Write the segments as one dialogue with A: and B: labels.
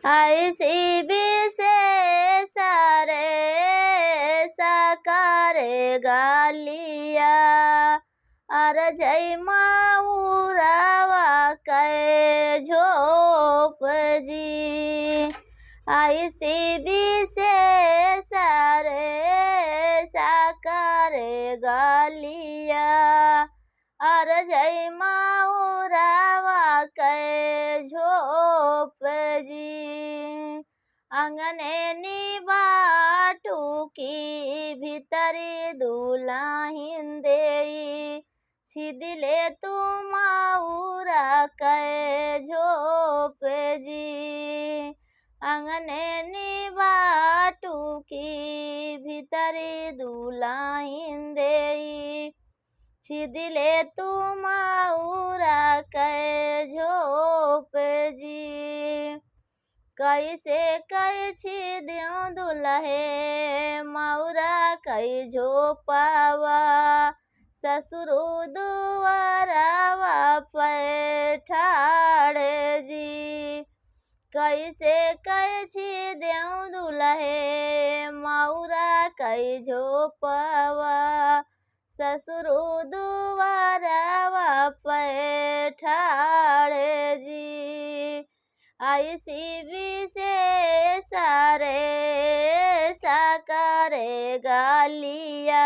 A: ऐसी विशेष रे साकार गालिया अर जय माऊरावा कै झोप जी। ऐसी विशेष रे साकार गालिया अर जय माऊरावा कै झोप जी। अंगने निबाटू की भीतरी दुलाहिन देई छिदिले तू माऊरा कै झोप जी। अंगने निबाटू की भीतरी दुलाहिन देई छिदिले तू माऊरा कै झोप जी। कैसे कै छिद्यों दुल्हे माऊरा कै झोपावा ससुरु दुआरावा पैठाड़ जी। कैसे कै छिद्यों दुल्हे माऊरा कै झोपावा ससुरु दुआरावा पैठाड़ जी। ऐसी विशेष रे साकार गालिया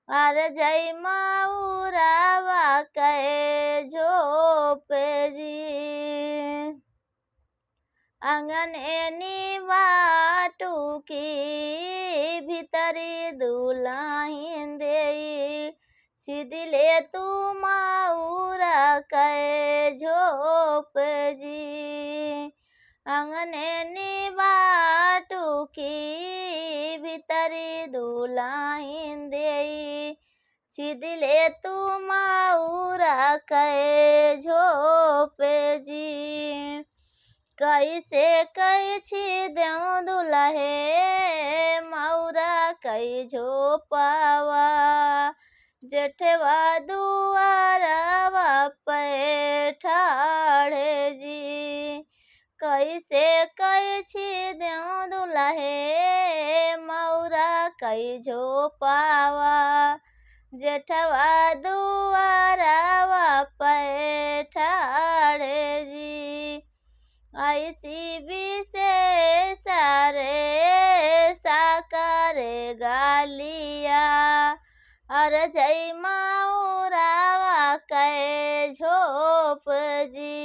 A: अर जय माऊरावा कै झोप जी। अंगने निबाटू की भीतरी दुलाहिन देई छिदिले तू माऊरा कै झोप जी। अंगने निबाटू की भीतरी दुलाहिन देई छिदिले तू माऊरा कै झोप जी। कैसे कै छिद्यों दुल्हे माऊरा कै झोपावा जेठवा दुआरावा पैठाड़ जी। कैसे कै छिद्यों दुल्हे माऊरा कै झोपावा जेठवा दुआरावा पैठाड़ जी। ऐसी विशेष रे साकार गालिया अर जय माऊरावा कै झोप जी।